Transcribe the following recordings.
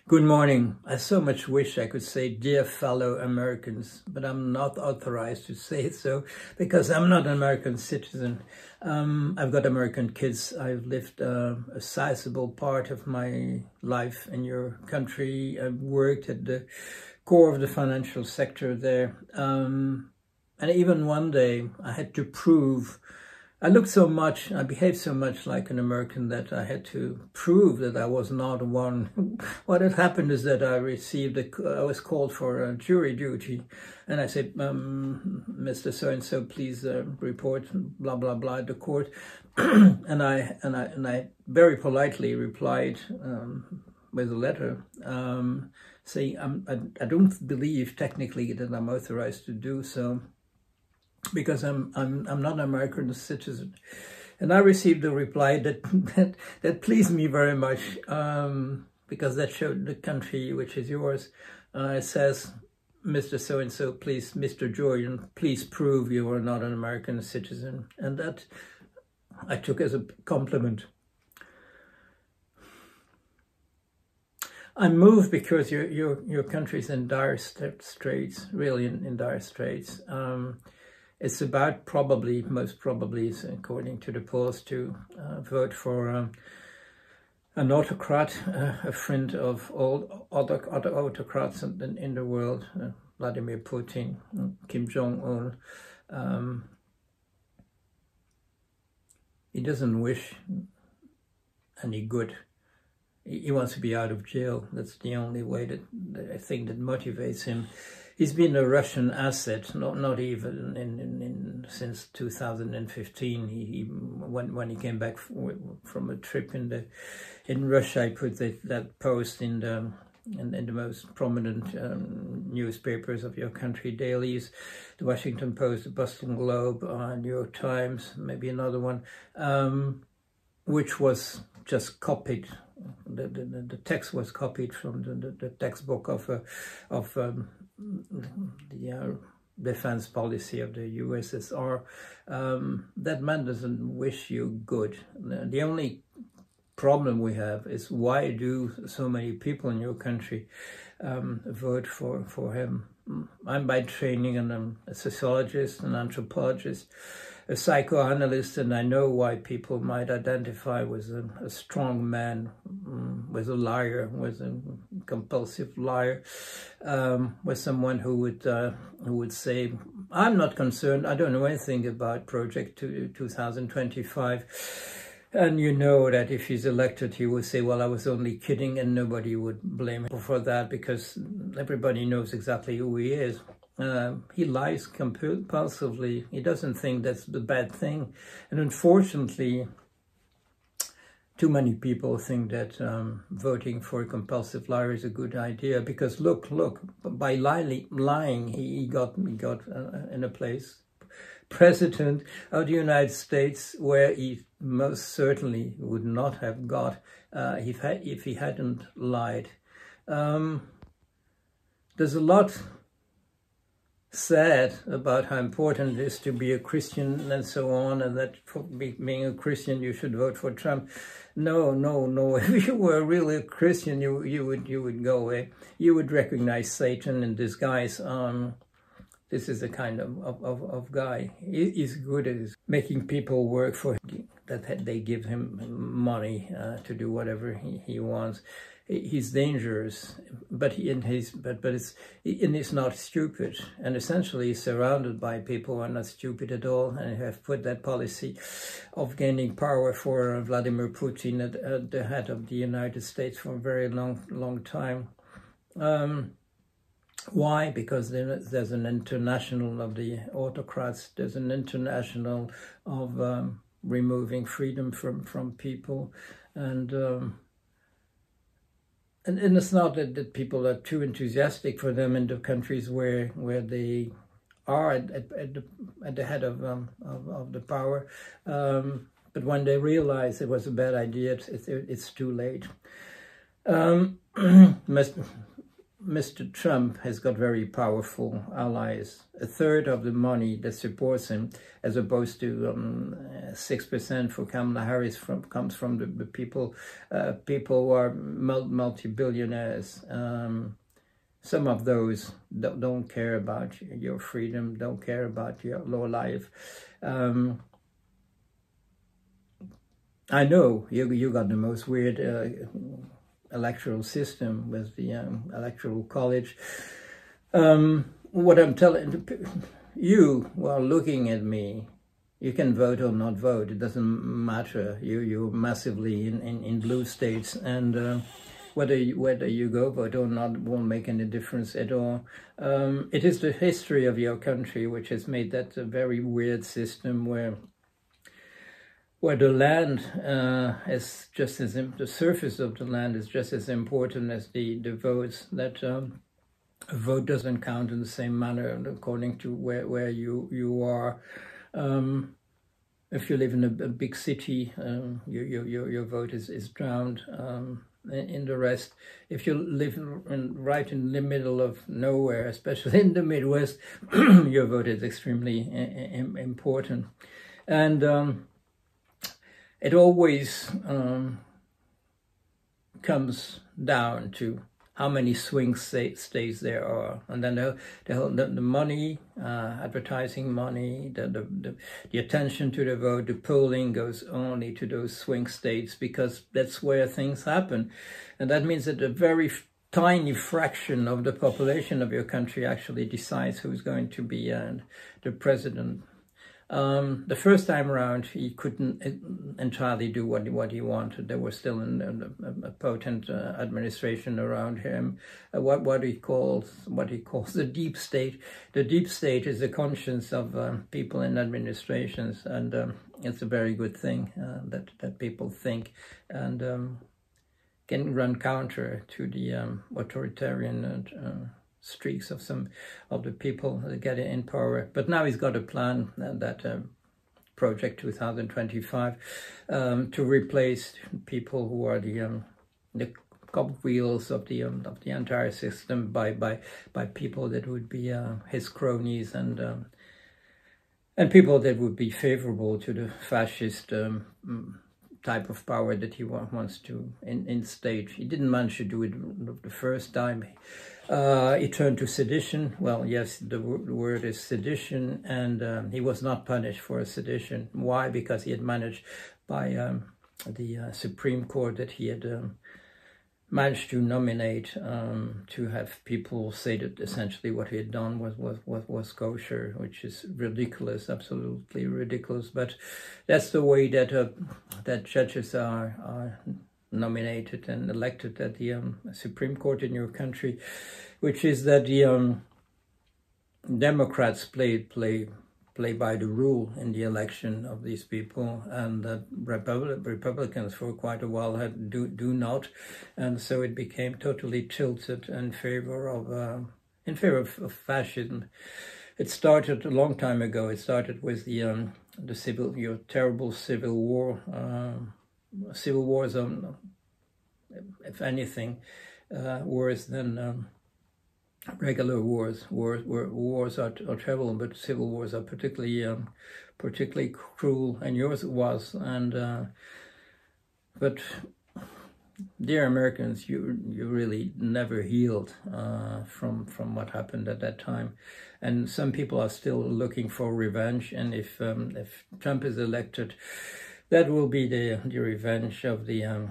Good morning. I so much wish I could say dear fellow Americans, but I'm not authorized to say so because I'm not an American citizen. I've got American kids. I've lived a sizable part of my life in your country. I've worked at the core of the financial sector there. And even one day I had to prove I behaved so much like an American that I had to prove that I was not one. What had happened is that I was called for jury duty, and I said, Mr. So-and-so, please report blah, blah, blah at the court. and I very politely replied with a letter saying, I don't believe technically that I'm authorized to do so, because I'm not an American citizen. And I received a reply that pleased me very much, because that showed the country which is yours. It says, Mr. So-and-so, please, Mr. Jorion, please prove you are not an American citizen. And that I took as a compliment. I'm moved because your country's in dire straits, really in dire straits. It's about most probably, according to the polls, to vote for an autocrat, a friend of all other autocrats in the world, Vladimir Putin, Kim Jong-un. He doesn't wish any good. He wants to be out of jail. That's the only way that I think that motivates him. He's been a Russian asset, not even since 2015. When he came back from a trip in Russia, I put that post in the most prominent newspapers of your country, dailies, the Washington Post, the Boston Globe, New York Times, maybe another one, which was just copied. The text was copied from the textbook of the defense policy of the USSR. That man doesn't wish you good. The only problem we have is, why do so many people in your country vote for him? I'm by training a sociologist, an anthropologist, a psychoanalyst, and I know why people might identify with a strong man, with a liar, with a compulsive liar, with someone who would say, I'm not concerned, I don't know anything about Project 2025. And you know that if he's elected, he will say, well, I was only kidding, and nobody would blame him for that, because everybody knows exactly who he is. He lies compulsively. He doesn't think that's the bad thing. And unfortunately, too many people think that voting for a compulsive liar is a good idea, because look, by lying, he got in a place, President of the United States, where he most certainly would not have got if he hadn't lied. There's a lot said about how important it is to be a Christian and so on, and that for being a Christian you should vote for Trump. No. If you were really a Christian, you would go away. You would recognize Satan in disguise. This is the kind of guy. He's good at making people work for him, that they give him money to do whatever he wants. He's dangerous, but he's not stupid. And essentially, he's surrounded by people who are not stupid at all, and have put that policy of gaining power for Vladimir Putin at the head of the United States for a very long time. Why? Because there's an international of the autocrats. There's an international of removing freedom from people, and it's not that people are too enthusiastic for them in the countries where they are at the head of the power, but when they realize it was a bad idea, it's too late. Mr. Trump has got very powerful allies. A third of the money that supports him, as opposed to 6% for Kamala Harris, comes from the people who are multi-billionaires. Some of those don't care about your freedom, don't care about your low life. I know you got the most weird electoral system with the Electoral College. What I'm telling you, while looking at me, you can vote or not vote. It doesn't matter. You're massively in blue states, and whether you go vote or not won't make any difference at all. It is the history of your country which has made that a very weird system where the land is just as the surface of the land is just as important as the votes. That a vote doesn't count in the same manner according to where you are. If you live in a big city, your vote is drowned in the rest. If you live right in the middle of nowhere, especially in the Midwest, your vote is extremely important. And it always comes down to how many swing states there are, and then the money, advertising money, the attention to the vote, the polling goes only to those swing states because that's where things happen, and that means that a very tiny fraction of the population of your country actually decides who's going to be the president. The first time around, he couldn't entirely do what he wanted. There was still a potent administration around him. What he calls the deep state. The deep state is the conscience of people in administrations, and it's a very good thing that people think and can run counter to the authoritarian streaks of some of the people that get in power. But now he's got a plan, that Project 2025, to replace people who are the cogwheels of the entire system by people that would be his cronies and people that would be favorable to the fascist type of power that he wants to instate. He didn't manage to do it the first time. He turned to sedition. Well, yes, the word is sedition, and he was not punished for sedition. Why? Because he had managed by the Supreme Court that he had managed to nominate to have people say that essentially what he had done was kosher, which is ridiculous, absolutely ridiculous. But that's the way that that judges are nominated and elected at the Supreme Court in your country, which is that the Democrats play by the rule in the election of these people, and that Republicans for quite a while do not, and so it became totally tilted in favor of fascism. It started a long time ago. It started with the terrible civil war. Civil wars are, if anything, worse than regular wars. Wars are terrible, but civil wars are particularly cruel, and yours was. And but dear Americans, you really never healed from what happened at that time, and some people are still looking for revenge. And if Trump is elected, that will be the revenge of the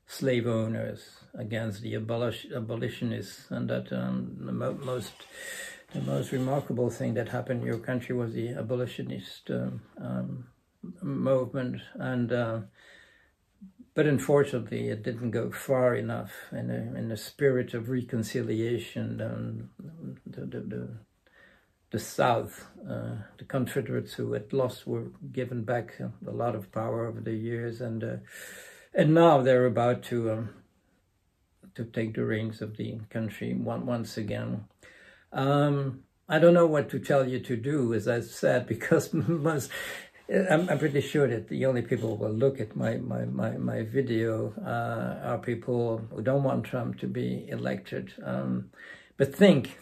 slave owners against the abolitionists, and that the most remarkable thing that happened in your country was the abolitionist movement, and but unfortunately it didn't go far enough in the spirit of reconciliation. The South, the Confederates who had lost, were given back a lot of power over the years, and now they're about to take the reins of the country once again. I don't know what to tell you to do, as I said, because I'm pretty sure that the only people who will look at my video are people who don't want Trump to be elected. But think.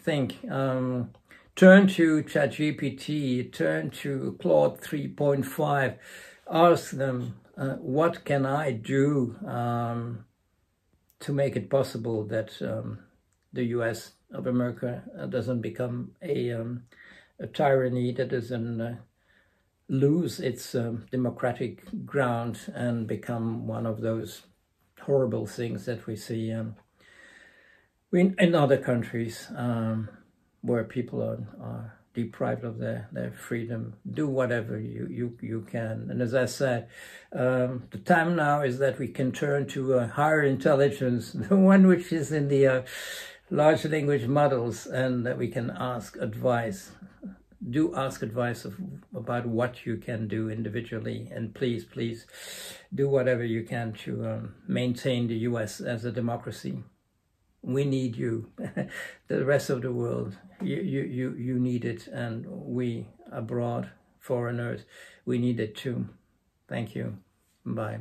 Turn to ChatGPT, turn to Claude 3.5, ask them, what can I do to make it possible that the US of America doesn't become a tyranny, that doesn't lose its democratic ground and become one of those horrible things that we see in other countries where people are deprived of their freedom. Do whatever you can. And as I said, the time now is that we can turn to a higher intelligence, the one which is in the large language models, and that we can ask advice. Do ask advice about what you can do individually, and please do whatever you can to maintain the US as a democracy. We need you. The rest of the world, you need it, and we abroad, foreigners, we need it too. Thank you. Bye.